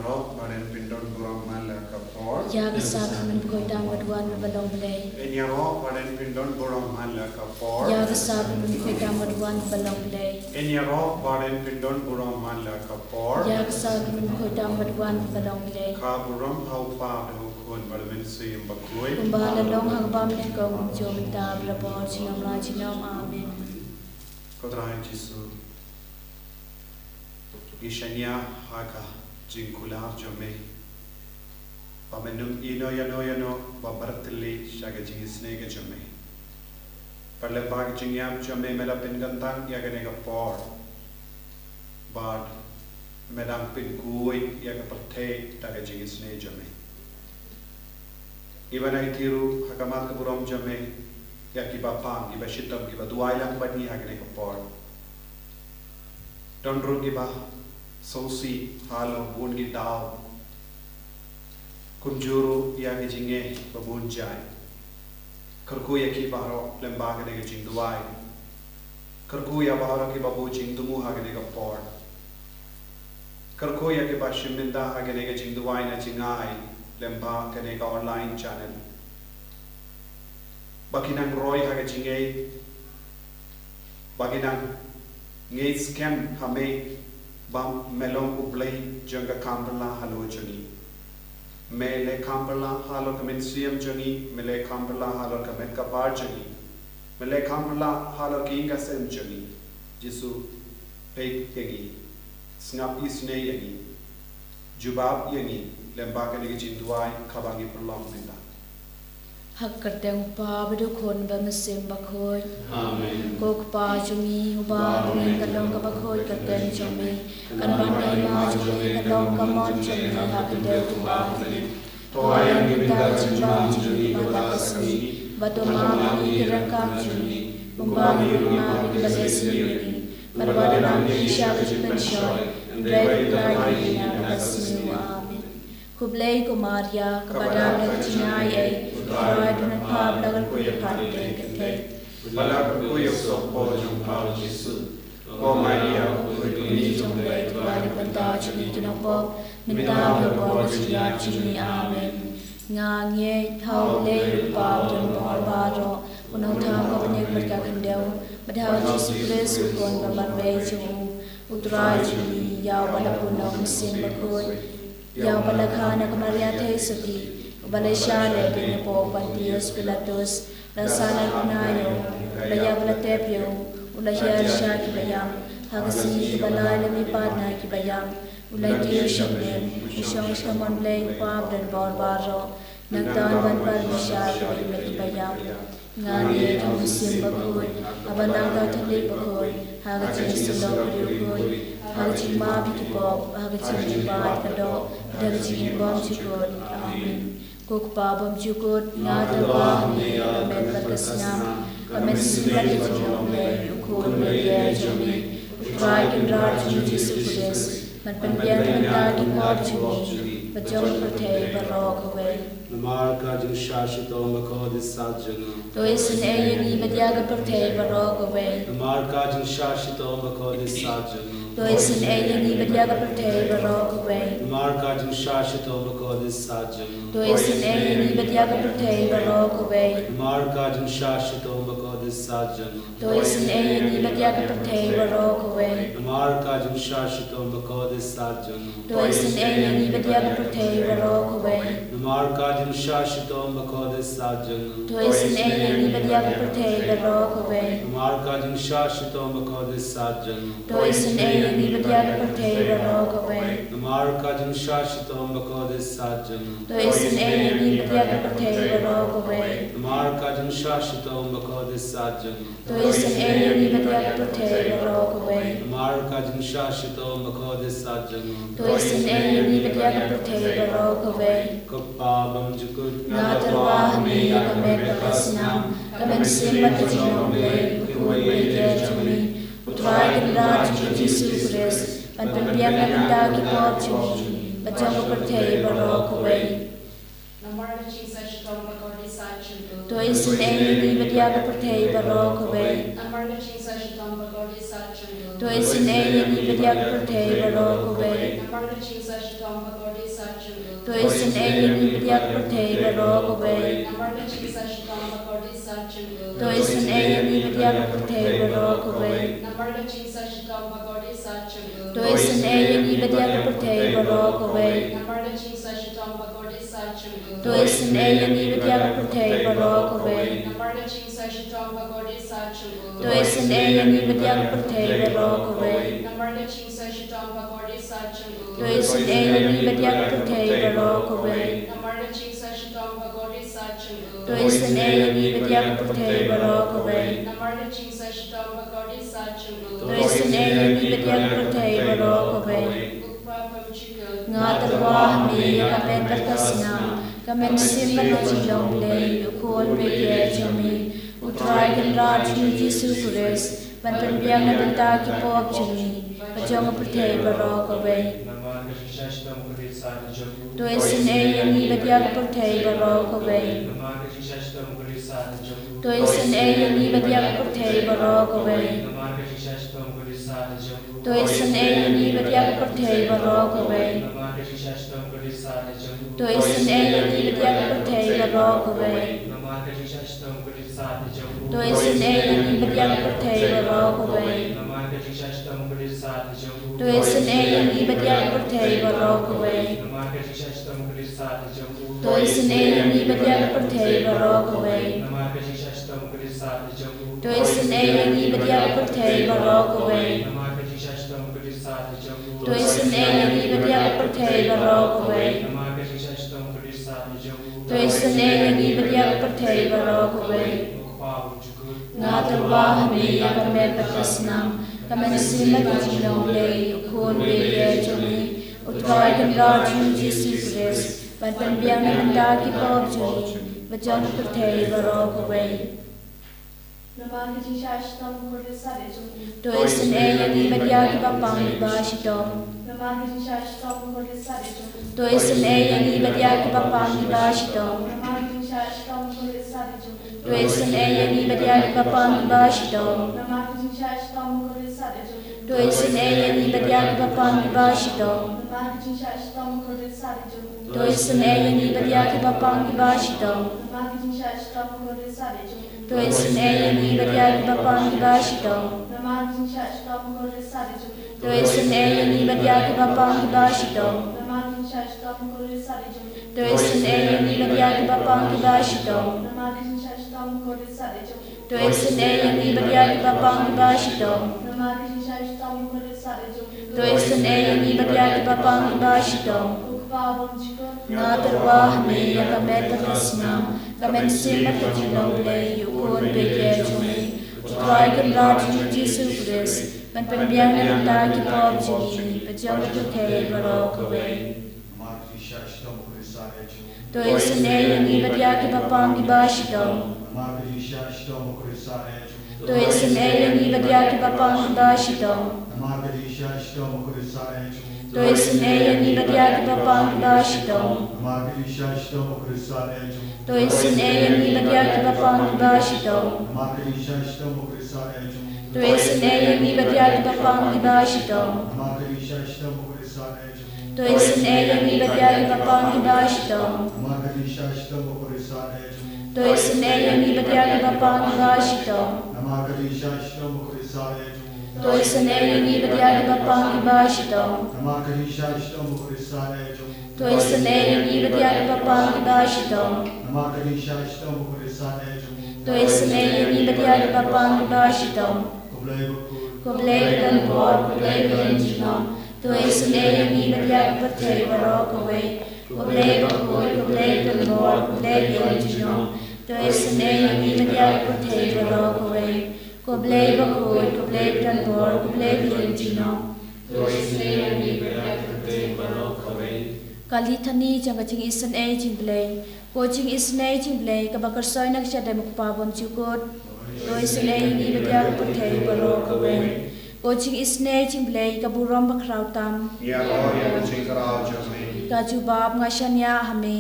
rock baden pindon burang mala kapor Ya besar kami berkoda berduan berbalong belai. Enya rock baden pindon burang mala kapor Ya besar kami berkoda berduan berbalong belai. Enya rock baden pindon burang mala kapor Ya besar kami berkoda berduan berbalong belai. Ka burang hau pa do kun balmen suyum bakui Kumbala long hagbam ni kau jom ta berabor cinom la cinom amin. Kodrai Jesu Ishanya haka jingkular jome Pamenum ino yano babartili shaga jingisynei-blei jome Parlepag jingyam jome melapin gantang yagane ga por Bad medang pingkui yaga partei taga jingisynei jome Ibana itiru hakamat kaburom jome Yakiba pang, iba shitam, iba duay lang ba niya hagane ga por Donrun iba Sosi halo bungi dao Kunjuru ya jinge babunjai Kerku ya ki baro lembaga de jing duai Kerku ya baro ki babu jing dumu hagane ga por Kerku ya ki ba shiminda hagane ga jing duai na jingai lemba kane ga online channel Bakinang roy haga jinge Bakinang ngei scam hame bam melong ublay janga kampala halo jani mele kampala halo kamen siyam jani mele kampala halo kamen kapar jani mele kampala halo kinga sem jani jisu pek yangi snap isne yangi jubab yangi lembaga ni jinduai kabangi perlong minda Hak kerteng pa bedukon ba mesim bakhoy. Amen. Kok pa jumi uba ni kalong ka bakhoy kerteng jumi. Kan bandai ma jumi kalong ka mon jumi ha kende uba ni. Toayang ibinda jimam jumi balasani. Batu ma ni kirakam jumi. Umba ni ma ni balesi ni. Marwada nami isya jipen shoy. Ndai ndai ni na balesi amin. Kublay ko Maria kepada nagtinay ay Tuwad na pablagal ko yung pante katay. Balak ko yung sopo yung pao Jesu. O Maria, ko'y Jom bay tuwad na panta jumi kinapok. Minta yung bawal siya jumi amin. Nga nye tau lay upaw yung barbaro. Unang tao ka panig magkakandaw. Madhaw Jesu Christ ukon babarbay jumi. Utray jumi yaw balapunong masin bakoy. Yaw balaghan na Maria Tesoti. Balesya le kini po Pantios Pilatus rasana kunayo ulaya balatepyo ulaya sya kibayam hagasi kibalay lamipad na kibayam ulay tiyo siyamnen isyong iskamon blay pabdan barbaro nagtaan ban siya kibayam ngani ang musim bagoy abanang katalik bagoy hagasi sulok bagoy hagasi mabi kipop hagasi ibad kado hagasi ibang chikod amen Kuk pabam jukut ngadaba ni amen berkesnam kamen simbat jom le ukul le ye jomi utrai kindra jumi Jesu Christ man penbian menta ki mod jumi bajong pertei barok away Namar ka jing shashito makod sajjana to isin ayeni badyaga pertei barok away Namar ka jing shashito makod sajjana to isin ayeni badyaga pertei barok away Namar ka jing shashito makod sajjana to isin ayeni badyaga pertei barok away Namar ka jing shashito makod sajjana to isin ayeni badyaga pertei barok away Namar ka jing shashito makod sajjana to isin ayeni badyaga pertei barok away Namar ka jing shashito makod sajjana to isin ayeni badyaga pertei barok away Namar ka jing shashito makod sajjana to isin ayeni badyaga pertei barok away Namar ka jing shashito makod sajjana to isin ayeni badyaga pertei barok away Namar ka jing shashito makod sajjana to isin ayeni badyaga pertei barok away Namar ka jing shashito makod sajjana to isin ayeni badyaga pertei barok away Kapabam jukut Natarwah ni kami berkesnam kami simbat jom le ukul le ye jumi utrai kindra jumi Jesu Christ man penbian menta ki pod jumi bajong pertei barok away Namar Toi sin ei ni badia ka perthei baro ko be. Toi sin ei ni badia ka perthei baro ko be. Toi sin ei ni badia ka perthei baro ko be. Toi sin ei ni badia ka perthei baro ko be. Toi sin ei ni badia ka perthei baro ko be. Toi sin ei ni badia ka perthei baro ko be. Toi sin ei ni badia ka perthei baro ko be. Toi sin ei ni badia ka perthei baro ko be. Toi sin ei ni badia ka perthei baro ko be. Toi sin ei ni badia ka perthei baro ko be. Nga tarwa mi kamen perkasna kamen simban Jingisynei-blei ukon bege jami utrai kan raj Jesu Christ pantan biang na ta ki pop jami pajong perthei baro ko be. Toi sin ei ni badia ka perthei baro ko be. Toi sin ei ni badia ka perthei baro ko be. Toi sin ei ni badia ka perthei baro ko be. Toi sin ei ni badia ka perthei baro ko be. Toi sin ei ni badia ka perthei baro ko be. Toi sin ei ni badia ka perthei baro ko be. Toi sin ei ni badia ka perthei baro ko be. Toi sin ei ni badia ka perthei baro ko be. Toi sin ei ni badia ka perthei baro ko be. Toi sin ei ni badia ka perthei baro ko be. Nga tarwa mi kamen perkasna kamen simban Jingisynei-blei ukon bege jami utrai kan raj Jesu Christ pantan biang na ta ki pop jami pajong perthei baro ko be. Toi sin ei ni badia ki papang ni ba shitom. Toi sin ei ni badia ki papang ni ba shitom. Toi sin ei ni badia ki papang ni ba shitom. Toi sin ei ni badia ki papang ni ba shitom. Toi sin ei ni badia ki papang ni ba shitom. Toi sin ei ni badia ki papang ni ba shitom. Toi sin ei ni badia ki papang ni ba shitom. Toi sin ei ni badia ki papang ni ba shitom. Toi sin ei ni badia ki papang ni ba shitom. Toi sin ei ni badia ki papang ni ba shitom. Nga tarwa mi kamen perkasna kamen simban Jingisynei-blei ukon bege jami utrai kan raj Jesu Christ pantan biang na ta ki pop jami pajong perthei baro ko be. Toi sin ei ni badia ki papang ni ba shitom. Toi sin ei ni badia ki papang ni ba shitom. Toi sin ei ni badia ki papang ni ba shitom. Toi sin ei ni badia ki papang ni ba shitom. Toi sin ei ni badia ki papang ni ba shitom. Toi sin ei ni badia ki papang ni ba shitom. Toi sin ei ni badia ki papang ni ba shitom. Toi sin ei ni badia ki papang ni ba shitom. Toi sin ei ni badia ki papang ni ba shitom. Toi sin ei ni badia ki papang ni ba shitom. Ko blei kan por ko blei kan jinom. Toi sin ei ni badia ki perthei baro ko be. Ko blei ko blei kan por ko blei kan jinom. Toi sin ei ni badia ki perthei baro ko be. Ko blei ko blei kan por ko blei kan jinom. Toi sin ei ni badia ki perthei baro ko be. Kali thani janga Jingisynei-blei ko Jingisynei-blei ka bakar soi nak cha dem pa bon chukot. Toi sin ei ni badia ka perthei baro ko be. Ko Jingisynei-blei ka burom bakrau tam. Ya gloria de Jingisynei-blei. Ka jubab nga shanya hame.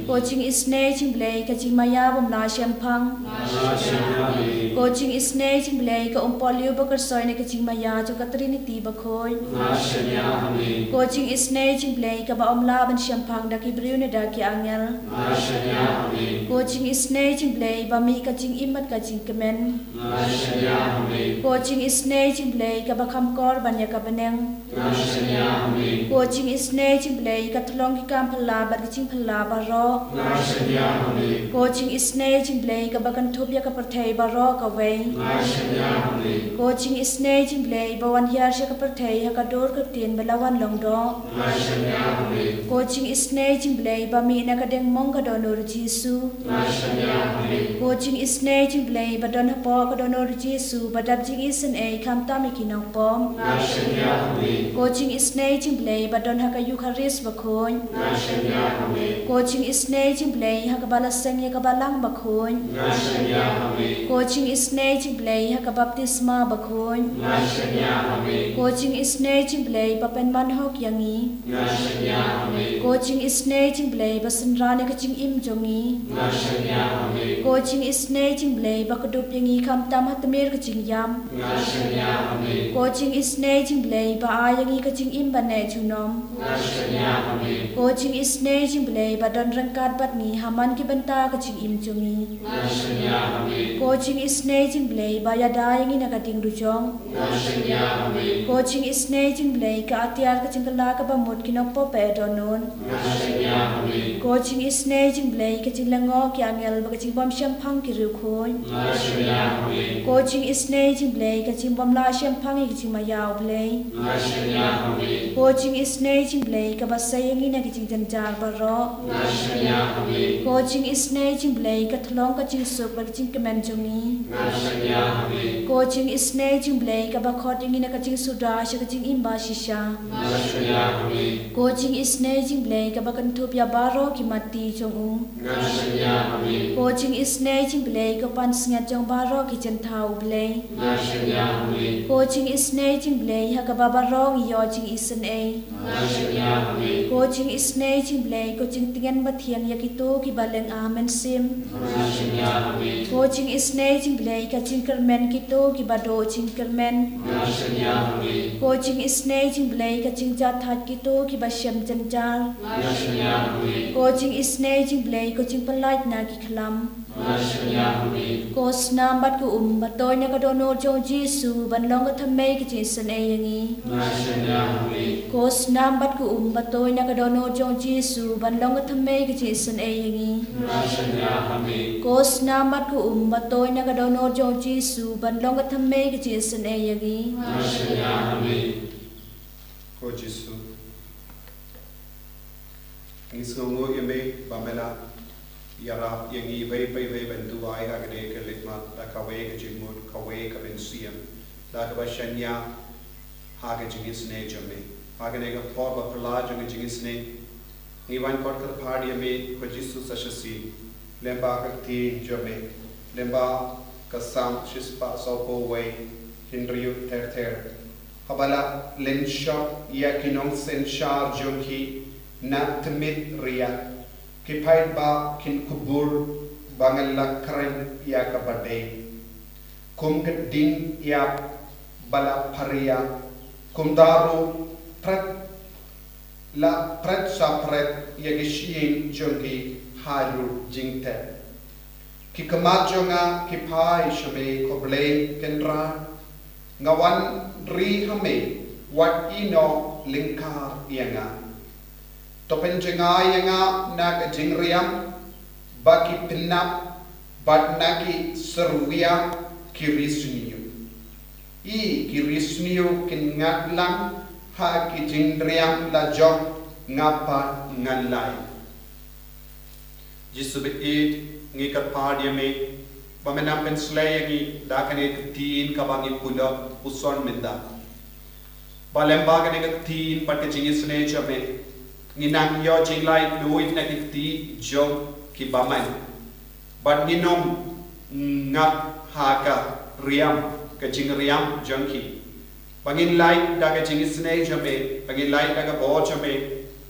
Coaching isnei jingblei ka jingmaya bomla shampang Coaching isnei jingblei ka umpoliu bakersoi ne ka jingmaya jo ka trinity bakhoi Coaching isnei jingblei ka ba omla ban shampang da ki briu ne da ki angel Coaching isnei jingblei ba mi ka jing imat ka jing kemen Coaching isnei jingblei ka ba khamkor ban ya ka beneng Coaching isnei jingblei ka thlong ki kam phala ba ki jing phala ba ro Coaching isnei jingblei ka ba kan thup ya ka parthei ba ro ka wei Coaching isnei jingblei ba wan hiar sha ka parthei ha ka dor ka tin ba lawan long do Coaching isnei jingblei ba mi na ka deng mong ka do nur Jesu Coaching isnei jingblei ba don ha po ka do nur Jesu ba dab Jingisynei kham ta mi kinong pom Coaching isnei jingblei ba don ha ka Eucharist ba khoi Coaching isnei jingblei ha ka bala seng ya ka balang ba khoi Coaching isnei jingblei ha ka baptisma ba khoi Coaching isnei jingblei ba pen man hok yangi Coaching isnei jingblei ba sanra ne ka jing im jongi Coaching isnei jingblei ba ka dup yangi kham tam ha tamir ka jing yam Coaching isnei jingblei ba ayangi ka jing im ba ne chunom Coaching isnei jingblei ba don rangkat bat ni haman ki banta ka jing im jongi Coaching isnei jingblei ba ya da yangi na ka ding du jong Coaching isnei jingblei ka atiar ka jing kala ka ba mot ki nok po pe donon Coaching isnei jingblei ka jing lango ki angel ba ka jing bom shampang ki ru khoi Coaching isnei jingblei ka jing bom la shampang ki jing ma yaw blei Coaching isnei jingblei ka ba sayangi na ki jing janjar ba ro Coaching isnei jingblei ka thlong ka jing suk ba ki jing kemen jongi Coaching isnei jingblei ka ba khot yangi na ka jing suda sha ka jing imba shisha Coaching isnei jingblei ka ba kan thup ya baro ki mati jong u Coaching isnei jingblei ka pan sngat jong baro ki chen thau blei Coaching isnei jingblei ha ka ba barong yo jing isnei Coaching isnei jingblei ko jing tingen ba thiang ya ki to ki baleng amen sim Coaching isnei jingblei ka jing kermen ki to ki ba do jing kermen Coaching isnei jingblei ka jing jat that ki to ki ba shem janjal Coaching isnei jingblei ko jing palait na ki khlam Ko snam bat ku batoy na ka dono jong Jesu ban long ka thamei ki Jingisynei yangi Ko snam bat ku batoy na ka dono jong Jesu ban long ka thamei ki Jingisynei yangi Ko snam bat ku batoy na ka dono jong Jesu ban long ka thamei ki Jingisynei yangi Ko Jesu Ngisngo yeme bamela yara yangi bay bendu ai ka gade ke litma da kawe ke jimut kawe ka bensiam da ka bashanya ha ke Jingisynei jame ha ke ne ka for Baphylla jong Jingisynei ni wan kot ka phadi me ko Jesu sashasi lemba ka ti jame lemba ka sam shispa so ko way hinriu ter habala lensha ya kinong senshar jonki na tmit ria ki phait ba kin kubur bangala karen ya ka bade kum ka ding ya bala pharia kum daru prat sa prat ya gishin jongi haru jingte ki kamajonga ki phai shabe koble kendra ngawan ri hame wat ino lingka yanga topen jenga yanga na ka jingriam baki pinap bat naki serwia kirisniu kirisniu kin ngatlang ha ki jingriam la jok ngapa ngalai Jesu be it ngi ka padiame pamenam pen slayagi dakane tin kabangi pula uson minda balemba kane ka tin pat ke Jingisynei chame nginang yo jinglai luit na ti jong ki baman but ninom ngap haka riam ka jingriam jongki bangin lai da ka Jingisynei chame bangin lai da ka bo chame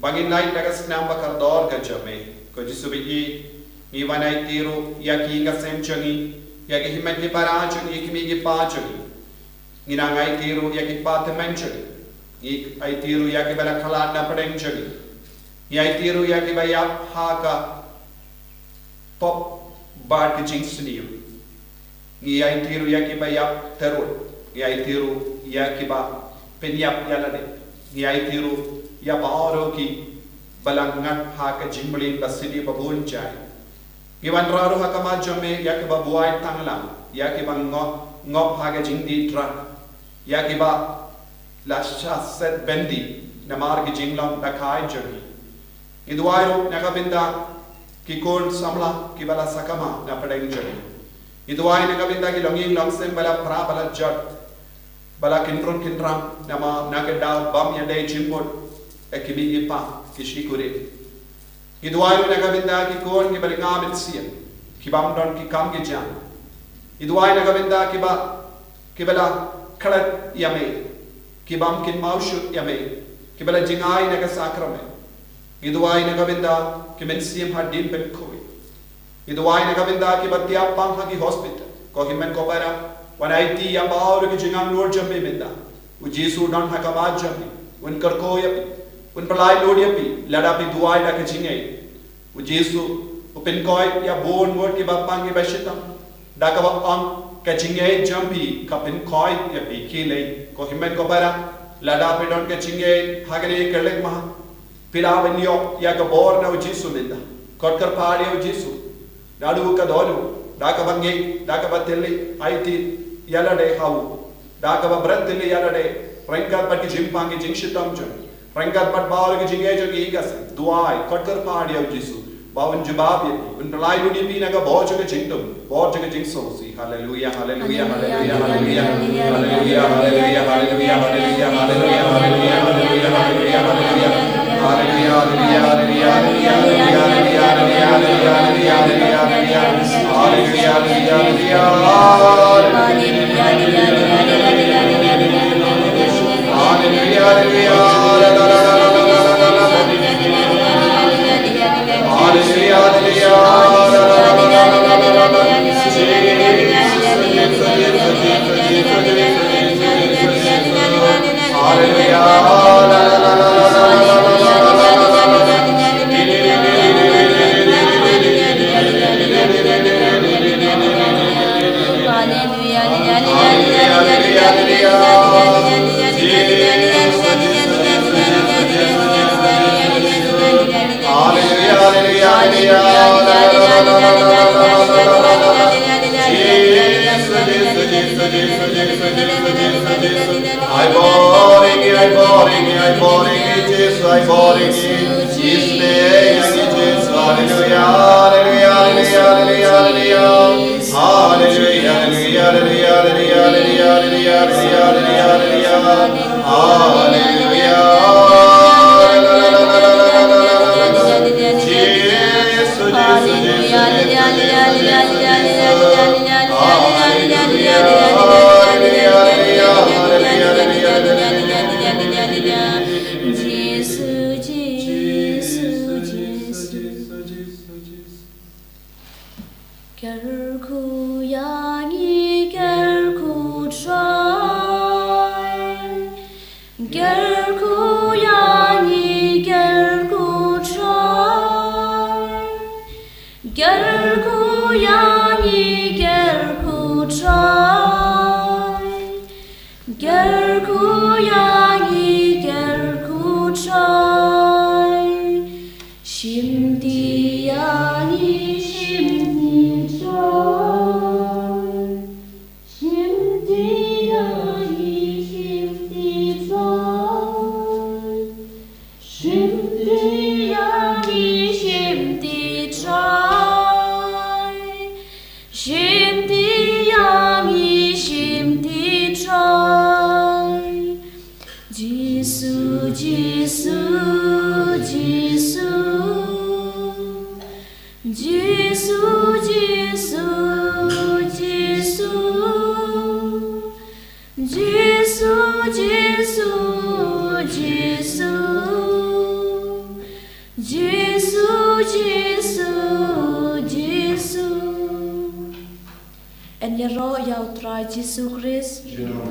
bangin lai da ka snam bakar dor ka chame ko Jisu bi ni wanai tiru yaki ngasem changi yaki himet ki parajani kimi ki pajani ni nangai tiru yaki patemenchani ni ai tiru yaki bala khalat na padengchani ni ai tiru yaki baya haka pop bar ki Jingisynei ni ai tiru yaki baya terur ni ai tiru yaki ba penyap yalade ni ai tiru ya baoro ki balangat haka Jingisynei basidi babun jai Giwan raru hakama jome yak ba buai tanglam yak ba ngop haga jingdi tra yak ba lasha set bendi namar gi jinglam dakai jogi idwairo nagabinda ki kon samla ki bala sakama na padeng jogi idwai nagabinda ki longing longsem bala pra bala jot bala kintram nama nagada bam yade jimbot ekimi ipa kishikure Idwairo nagabinda ki kon ki balingam itsia ki bamdon ki kam ki jam idwai nagabinda ki bala khalat yame ki bam kin maushu yame ki bala jingai naga sakrame idwai nagabinda ki mensiam hadin ben koi idwai nagabinda ki batia pang ha ki hospital ko himen ko para wanaiti ya baur ki jingam lord jambe menda u Jesu don hakama jambe un karko yapi un palai lord yapi lada pi duai da ke jingai u Jesu u pen koi ya bon word ki bapang ki bashitam da ka ang ke jingai jambi ka pen koi yapi ki lei ko himen ko para lada pi don ke jingai hagare kelek ma pila benyo ya ka bor na u Jesu menda kot kar paadi u Jesu nadu ka dolu da ka bangi da ka batelli aiti yala de hau da ka brat telli yala de rengkat pat ki jimpangi jingshitam jam rengkat pat baur ki jingai jo ki gas duai kot kar paadi u Jesu baun jabab ye un palai lu ni na ka bo jo ke jingtum bo jo ke jingso si hallelujah hallelujah hallelujah hallelujah hallelujah hallelujah hallelujah hallelujah hallelujah hallelujah Jesus le ro yau trai Jesus Christ Gino